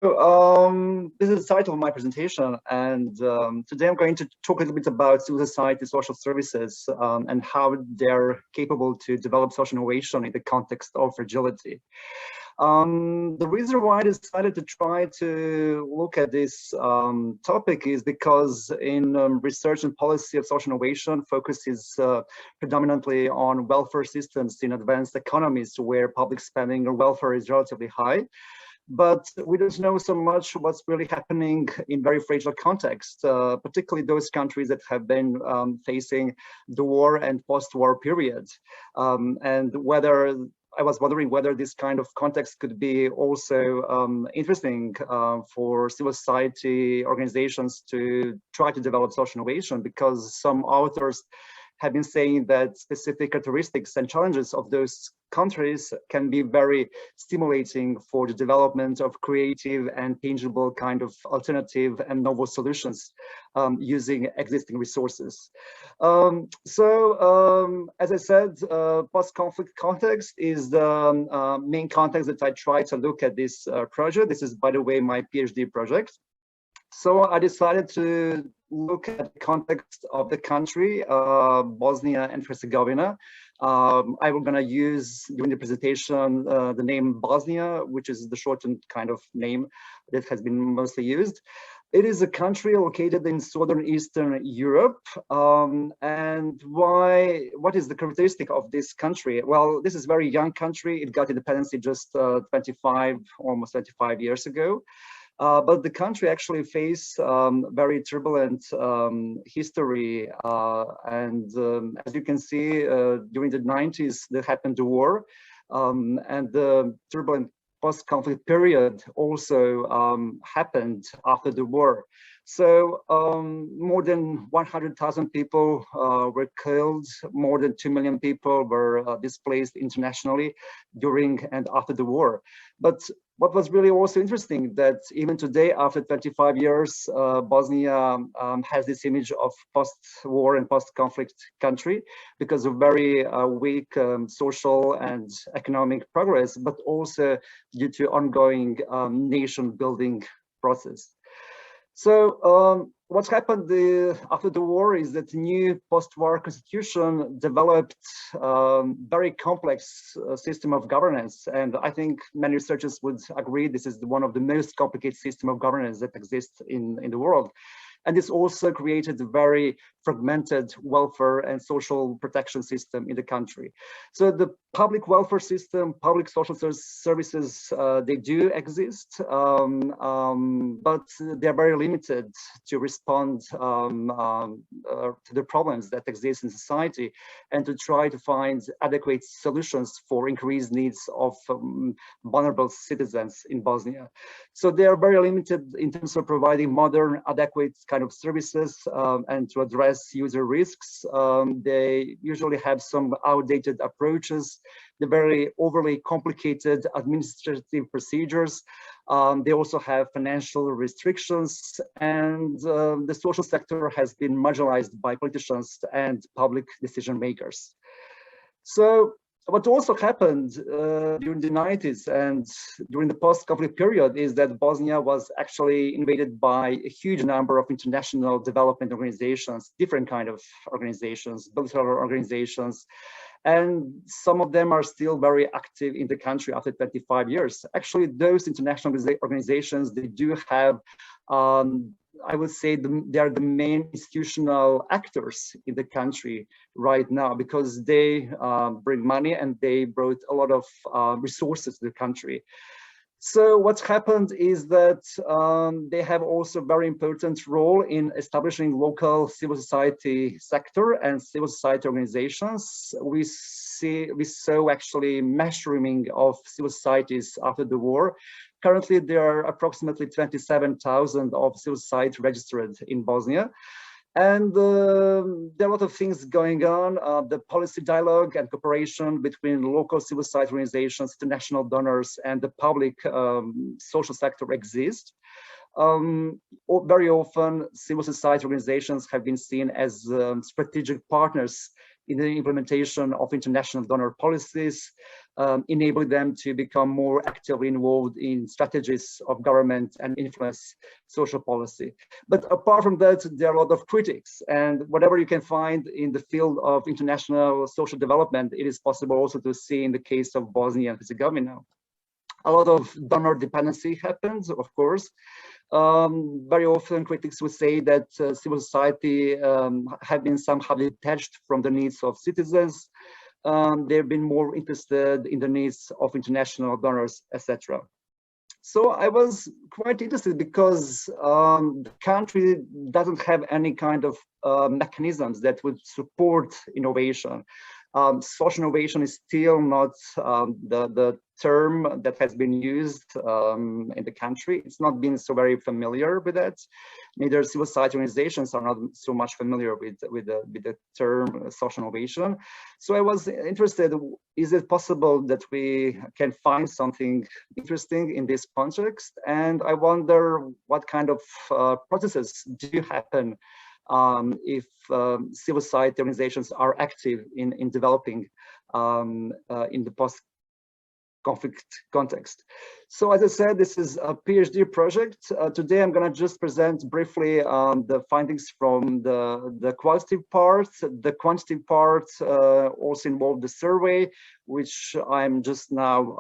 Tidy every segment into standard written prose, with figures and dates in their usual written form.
This is the title of my presentation, and today I'm going to talk a little bit about civil society social services and how they're capable to develop social innovation in the context of fragility. The reason why I decided to try to look at this topic is because in research and policy of social innovation focuses predominantly on welfare systems in advanced economies where public spending or welfare is relatively high. But we don't know so much what's really happening in very fragile contexts, particularly those countries that have been facing the war and post-war period. And whether I was wondering whether this kind of context could be also interesting for civil society organizations to try to develop social innovation, because some authors have been saying that specific characteristics and challenges of those countries can be very stimulating for the development of creative and tangible kind of alternative and novel solutions using existing resources. As I said, post-conflict context is the main context that I try to look at this project. This is, by the way, my PhD project. So I decided to look at the context of the country, Bosnia and Herzegovina. I'm going to use during the presentation the name Bosnia, which is the shortened kind of name that has been mostly used. It is a country located in southern Eastern Europe. And what is the characteristic of this country? Well, this is a very young country. It got independence just almost 25 years ago. But the country actually faced very turbulent history. As you can see, during the 90s, there happened the war, and the turbulent post-conflict period also happened after the war. So more than 100,000 people were killed, more than 2 million people were displaced internationally during and after the war. But what was really also interesting that even today, after 25 years, Bosnia has this image of post-war and post-conflict country because of very weak social and economic progress, but also due to ongoing nation-building process. So what's happened after the war is that the new post-war constitution developed very complex system of governance. And I think many researchers would agree this is one of the most complicated system of governance that exists in the world. And this also created a very fragmented welfare and social protection system in the country. So the public welfare system, public social services, they do exist, but they're very limited to respond to the problems that exist in society and to try to find adequate solutions for increased needs of vulnerable citizens in Bosnia. So they are very limited in terms of providing modern, adequate kind of services and to address user risks. They usually have some outdated approaches. They're very overly complicated administrative procedures. They also have financial restrictions, and the social sector has been marginalized by politicians and public decision makers. So what also happened during the 90s and during the post-conflict period is that Bosnia was actually invaded by a huge number of international development organizations, different kind of organizations, bilateral organizations, and some of them are still very active in the country after 25 years. Actually, those international organizations, they do have I would say they are the main institutional actors in the country right now because they bring money and they brought a lot of resources to the country. So what's happened is that they have also a very important role in establishing local civil society sector and civil society organizations. We saw actually mushrooming of civil societies after the war. Currently, there are approximately 27,000 of civil society registered in Bosnia. And there are a lot of things going on. The policy dialogue and cooperation between local civil society organizations, international donors, and the public social sector exist. Very often, civil society organizations have been seen as strategic partners in the implementation of international donor policies, enabling them to become more actively involved in strategies of government and influence social policy. But apart from that, there are a lot of critics, and whatever you can find in the field of international social development, it is possible also to see in the case of Bosnia and Herzegovina. A lot of donor dependency happens, of course. Very often critics would say that civil society have been somehow detached from the needs of citizens. They've been more interested in the needs of international donors, etc. So I was quite interested because the country doesn't have any kind of mechanisms that would support innovation. Social innovation is still not the term that has been used in the country. It's not been so very familiar with that. Neither civil society organizations are not so much familiar with the term social innovation. So I was interested, is it possible that we can find something interesting in this context? And I wonder what kind of processes do happen if civil society organizations are active in developing in the post-conflict context. So as I said, this is a PhD project. Today I'm going to just present briefly the findings from the qualitative part. The quantitative part also involved the survey, which I'm just now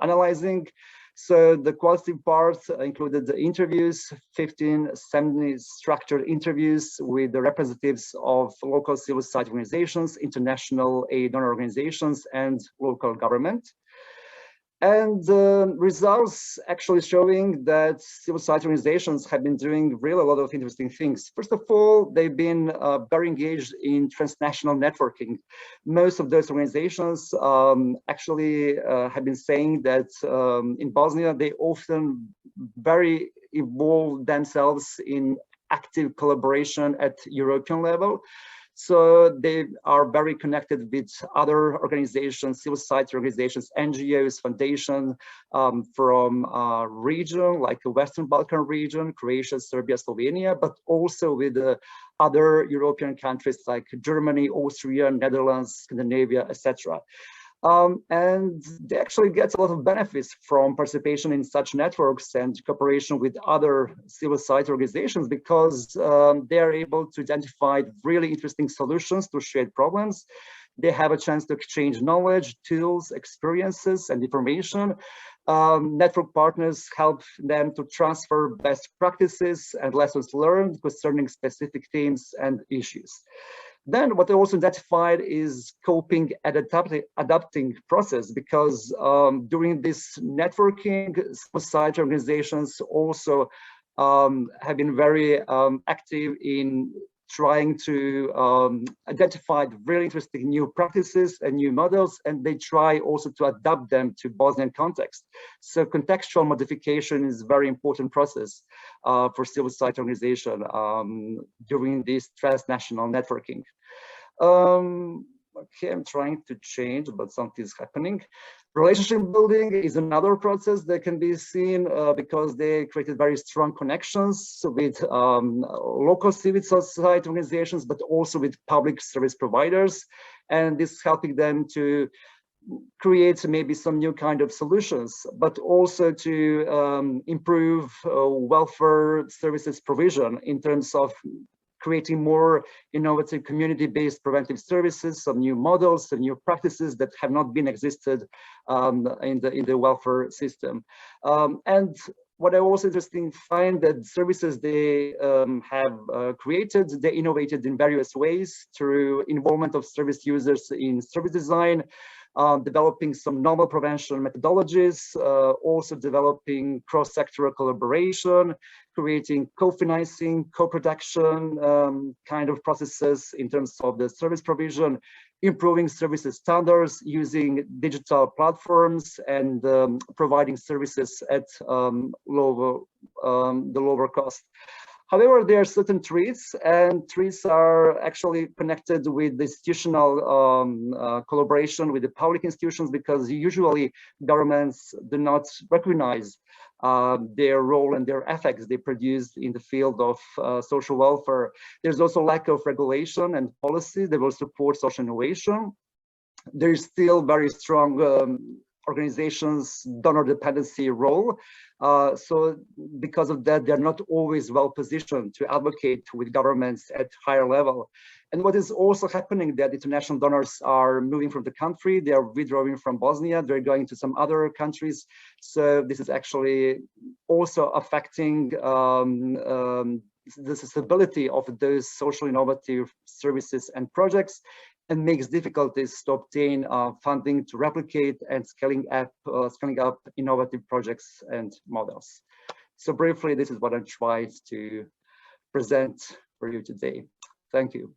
analyzing. So the qualitative part included the interviews, 15 semi-structured interviews with the representatives of local civil society organizations, international aid donor organizations, and local government. And the results actually showing that civil society organizations have been doing really a lot of interesting things. First of all, they've been very engaged in transnational networking. Most of those organizations actually have been saying that in Bosnia, they often very involve themselves in active collaboration at European level. So they are very connected with other organizations, civil society organizations, NGOs, foundations from region, like the Western Balkan region, Croatia, Serbia, Slovenia, but also with other European countries like Germany, Austria, Netherlands, Scandinavia, etc. And they actually get a lot of benefits from participation in such networks and cooperation with other civil society organizations because they are able to identify really interesting solutions to shared problems. They have a chance to exchange knowledge, tools, experiences, and information. Network partners help them to transfer best practices and lessons learned concerning specific themes and issues. Then what I also identified is coping and adapting process, because during this networking, society organizations also have been very active in trying to identify really interesting new practices and new models, and they try also to adapt them to Bosnian context. So contextual modification is a very important process for civil society organization during this transnational networking. Okay, I'm trying to change, but something's happening. Relationship building is another process that can be seen because they created very strong connections with local civil society organizations, but also with public service providers. And this is helping them to create maybe some new kind of solutions, but also to improve welfare services provision in terms of creating more innovative community-based preventive services, some new models, some new practices that have not been existed in the welfare system. And what I also interesting find that services they have created, they innovated in various ways through involvement of service users in service design, developing some novel prevention methodologies, also developing cross-sectoral collaboration, creating co-financing, co-production kind of processes in terms of the service provision, improving services standards using digital platforms, and providing services at the lower cost. However, there are certain threats, and threats are actually connected with the institutional collaboration with the public institutions, because usually governments do not recognize their role and their effects they produce in the field of social welfare. There's also lack of regulation and policy that will support social innovation. There is still very strong organizations donor dependency role. So because of that, they're not always well positioned to advocate with governments at higher level. And what is also happening that international donors are moving from the country, they are withdrawing from Bosnia, they're going to some other countries. So this is actually also affecting the stability of those social innovative services and projects, and makes difficulties to obtain funding to replicate and scaling up innovative projects and models. So briefly, this is what I tried to present for you today. Thank you.